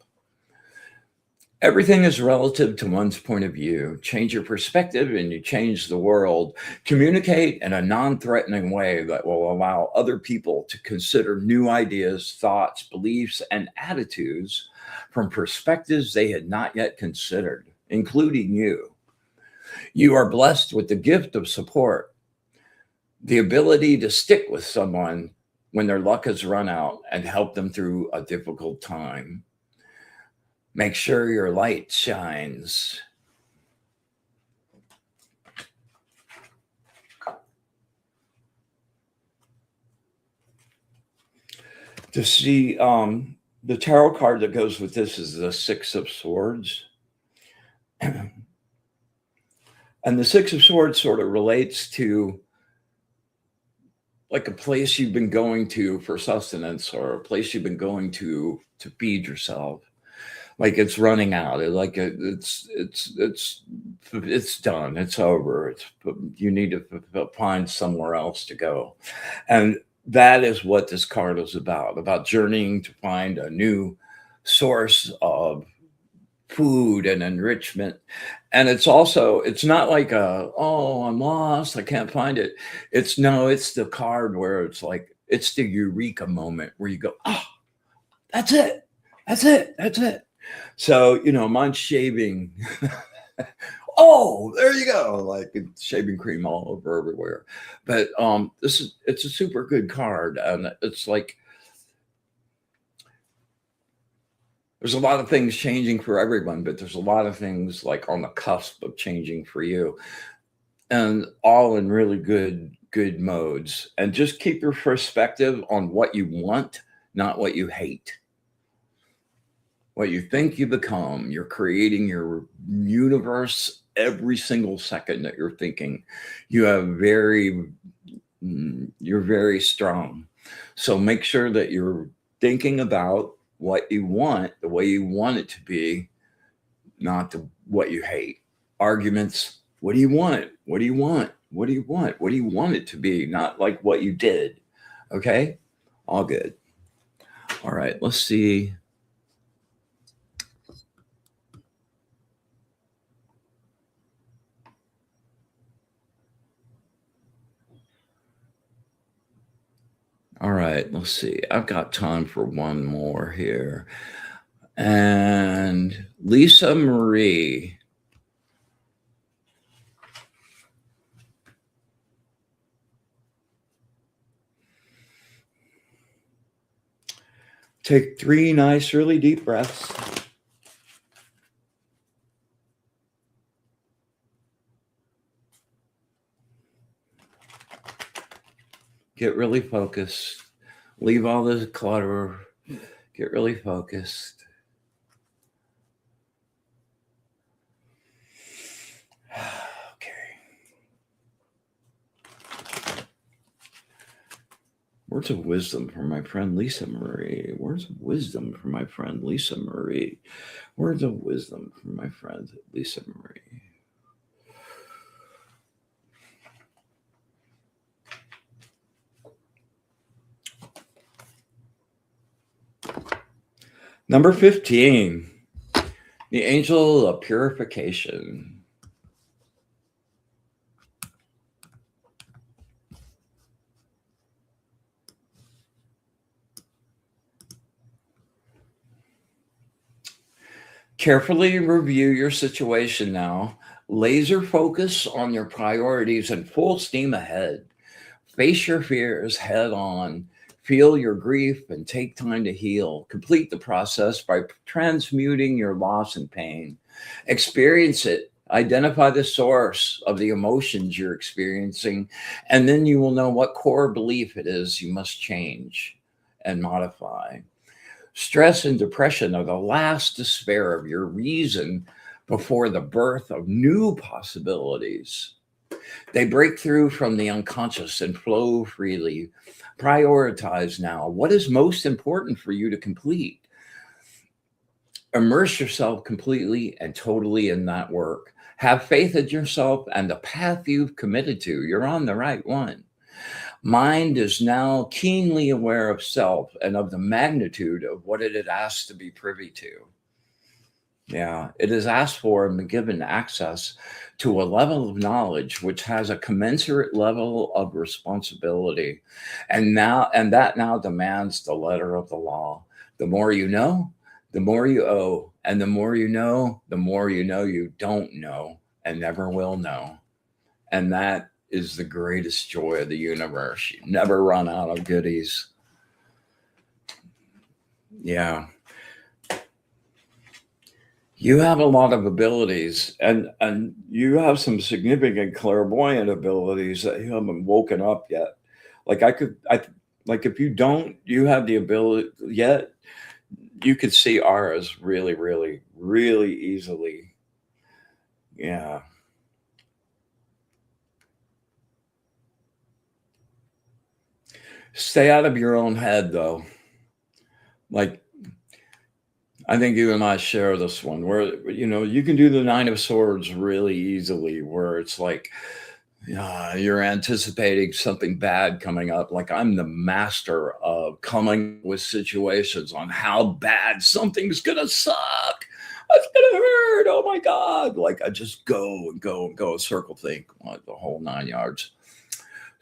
A: Everything is relative to one's point of view. Change your perspective and you change the world. Communicate in a non-threatening way that will allow other people to consider new ideas, thoughts, beliefs, and attitudes from perspectives they had not yet considered, including you. You are blessed with the gift of support, the ability to stick with someone when their luck has run out and help them through a difficult time. Make sure your light shines. To see the tarot card that goes with this is the Six of Swords. And the Six of Swords sort of relates to like a place you've been going to for sustenance, or a place you've been going to feed yourself. Like it's running out. It's done. It's over. You need to find somewhere else to go. And that is what this card is about journeying to find a new source of food and enrichment. And it's not like I'm lost, I can't find it. It's the card where it's like, it's the eureka moment where you go, oh, that's it. So, mine's shaving. Oh, there you go. Like shaving cream all over everywhere. But it's a super good card. And it's like, there's a lot of things changing for everyone, but there's a lot of things like on the cusp of changing for you, and all in really good modes. And just keep your perspective on what you want, not what you hate. What you think you become. You're creating your universe every single second that you're thinking. You're very strong. So make sure that you're thinking about what you want, the way you want it to be, not what you hate. Arguments. What do you want? What do you want? What do you want? What do you want it to be? Not like what you did. Okay? All good. All right, let's see. All right, let's see. I've got time for one more here. And Lisa Marie. Take 3 nice, really deep breaths. Get really focused. Leave all the clutter. Get really focused. Okay. Words of wisdom from my friend Lisa Marie. Words of wisdom from my friend Lisa Marie. Words of wisdom from my friend Lisa Marie. Number 15, the angel of purification. Carefully review your situation now. Laser focus on your priorities and full steam ahead. Face your fears head on. Feel your grief and take time to heal. Complete the process by transmuting your loss and pain. Experience it. Identify the source of the emotions you're experiencing, and then you will know what core belief it is you must change and modify. Stress and depression are the last despair of your reason before the birth of new possibilities. They break through from the unconscious and flow freely. Prioritize now. What is most important for you to complete? Immerse yourself completely and totally in that work. Have faith in yourself and the path you've committed to. You're on the right one. Mind is now keenly aware of self and of the magnitude of what it had asked to be privy to. Yeah, it has asked for and been given access to a level of knowledge which has a commensurate level of responsibility. And that now demands the letter of the law. The more you know, the more you owe. And the more you know you don't know and never will know. And that is the greatest joy of the universe. You never run out of goodies. Yeah. You have a lot of abilities, and you have some significant clairvoyant abilities that you haven't woken up yet. Like like if you have the ability yet, you could see auras really, really, really easily. Yeah. Stay out of your own head, though. Like, I think you and I share this one where, you can do the Nine of Swords really easily, where it's like, you're anticipating something bad coming up. Like, I'm the master of coming with situations on how bad something's going to suck. It's going to hurt. Oh my God. Like, I just go and go and go, circle think, like the whole 9 yards.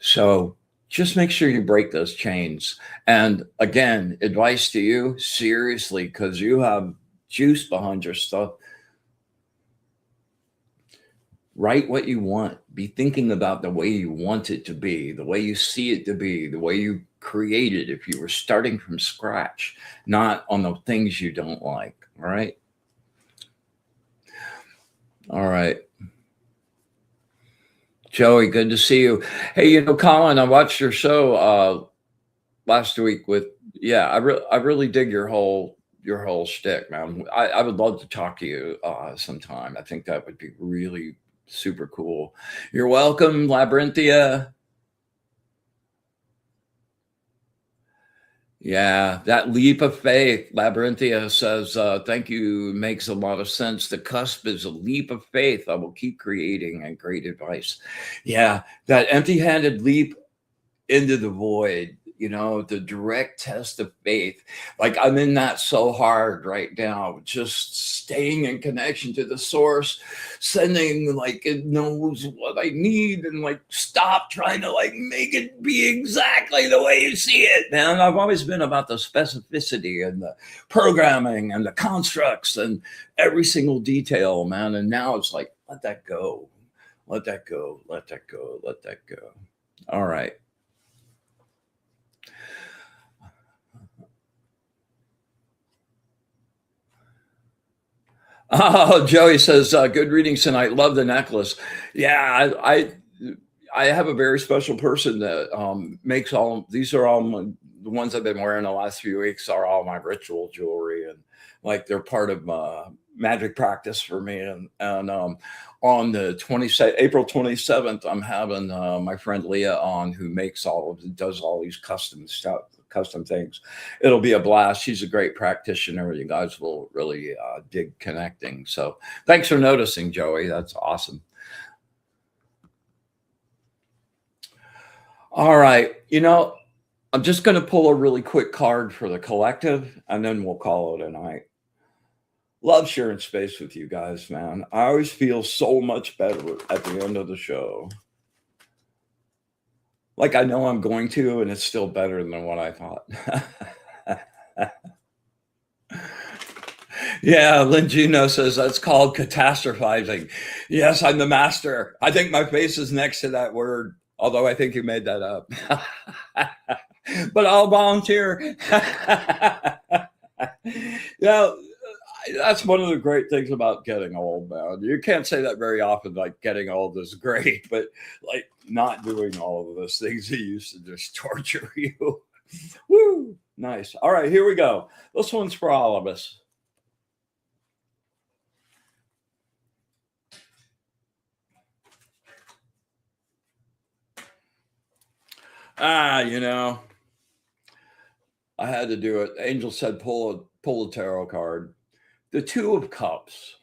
A: So just make sure you break those chains. And again, advice to you, seriously, because you have juice behind your stuff. Write what you want. Be thinking about the way you want it to be, the way you see it to be, the way you create it if you were starting from scratch, not on the things you don't like. All right. All right. Joey, good to see you. Hey, Colin, I watched your show last week with, I really dig your whole shtick, man. I would love to talk to you sometime. I think that would be really super cool. You're welcome, Labyrinthia. Yeah, that leap of faith. Labyrinthia says, thank you, makes a lot of sense. The cusp is a leap of faith. I will keep creating, and great advice. Yeah, that empty-handed leap into the void, the direct test of faith. Like, I'm in that so hard right now, just staying in connection to the source, sending, like, it knows what I need, and like, stop trying to like make it be exactly the way you see it, man. I've always been about the specificity and the programming and the constructs and every single detail, man. And now it's like, let that go, let that go, let that go, let that go. All right. Oh, Joey says, good readings tonight. Love the necklace. Yeah, I have a very special person that makes these are all the ones I've been wearing the last few weeks are all my ritual jewelry, and like they're part of magic practice for me. And on the April 27th, I'm having my friend Leah on, who does all these custom stuff, custom things. It'll be a blast. She's a great practitioner. You guys will really dig connecting. So thanks for noticing, Joey. That's awesome. All right. I'm just going to pull a really quick card for the collective, and then we'll call it a night. Love sharing space with you guys, man. I always feel so much better at the end of the show. Like, I know I'm going to, and it's still better than what I thought. Yeah, Lynn Gino says that's called catastrophizing. Yes, I'm the master. I think my face is next to that word, although I think you made that up. But I'll volunteer. That's one of the great things about getting old, man. You can't say that very often, like getting old is great, but like not doing all of those things that used to just torture you. Woo! Nice. All right, here we go. This one's for all of us. You know, I had to do it. Angel said, pull a tarot card. The Two of Cups.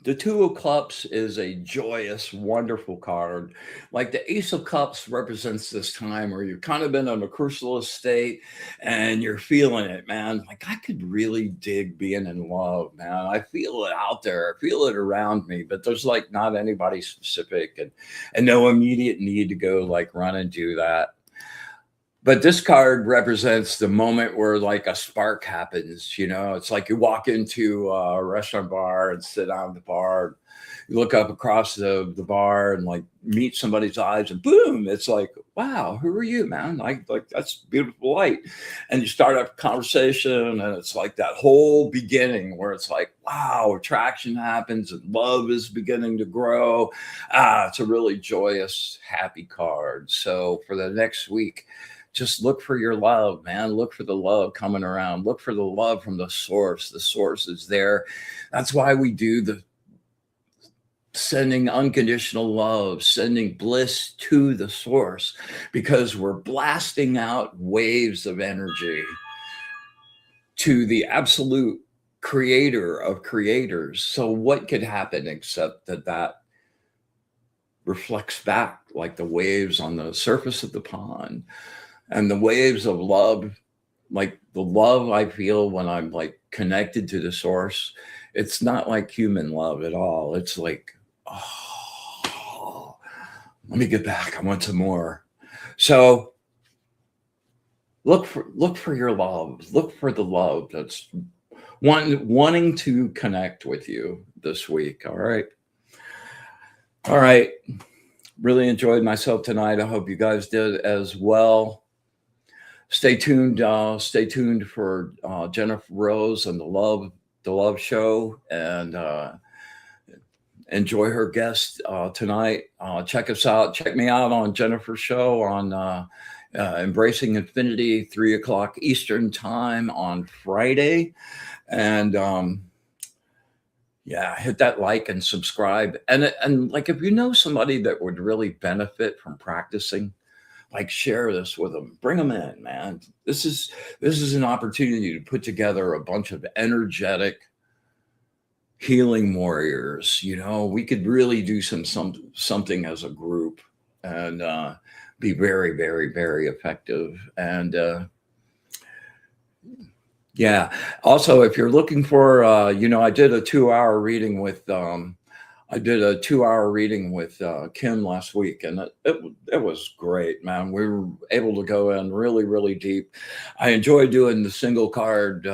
A: The Two of Cups is a joyous, wonderful card. Like the Ace of Cups represents this time where you've kind of been in a chrysalis state and you're feeling it, man. Like I could really dig being in love, man. I feel it out there. I feel it around me, but there's like not anybody specific and no immediate need to go like run and do that. But this card represents the moment where like a spark happens, you know, it's like you walk into a restaurant bar and sit down at the bar, you look up across the bar and like meet somebody's eyes and boom, it's like, wow, who are you, man? Like that's beautiful light. And you start up a conversation and it's like that whole beginning where it's like, wow, attraction happens and love is beginning to grow. It's a really joyous, happy card. So for the next week, just look for your love, man. Look for the love coming around. Look for the love from the source. The source is there. That's why we do the sending unconditional love, sending bliss to the source, because we're blasting out waves of energy to the absolute creator of creators. So what could happen except that reflects back like the waves on the surface of the pond. And the waves of love, like the love I feel when I'm like connected to the source, it's not like human love at all. It's like, oh, let me get back. I want some more. So look for your love. Look for the love that's wanting to connect with you this week. All right. All right. Really enjoyed myself tonight. I hope you guys did as well. Stay tuned. Stay tuned for Jennifer Rose and the Love Show, and enjoy her guest tonight. Check us out. Check me out on Jennifer's show on Embracing Infinity, 3:00 Eastern time on Friday, and yeah, hit that like and subscribe, and like if you know somebody that would really benefit from practicing, like share this with them, bring them in, man. This is an opportunity to put together a bunch of energetic healing warriors. You know, we could really do something as a group and be very, very, very effective. And yeah, also if you're looking for I did a 2-hour reading with Kim last week, and it was great, man. We were able to go in really, really deep. I enjoy doing the single card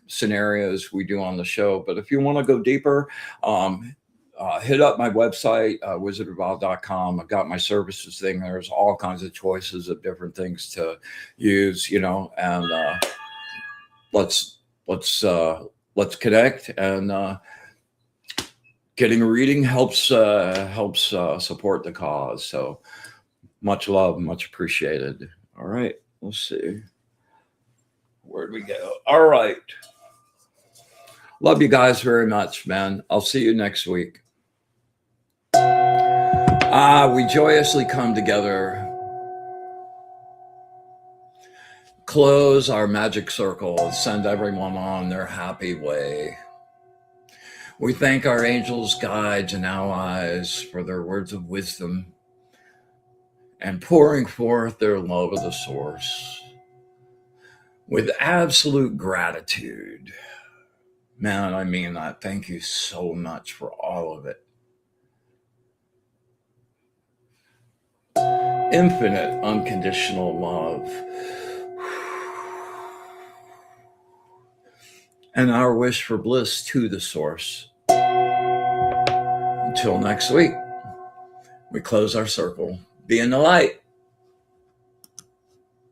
A: scenarios we do on the show, but if you want to go deeper, hit up my website, wizardofwild.com. I've got my services thing. There's all kinds of choices of different things to use, and let's connect. And getting a reading helps support the cause. So much love, much appreciated. All right, let's see. Where'd we go? All right. Love you guys very much, man. I'll see you next week. We joyously come together. Close our magic circle and send everyone on their happy way. We thank our angels, guides, and allies for their words of wisdom and pouring forth their love of the source with absolute gratitude. Man, I mean that. Thank you so much for all of it. Infinite, unconditional love. And our wish for bliss to the source. Until next week, we close our circle. Be in the light.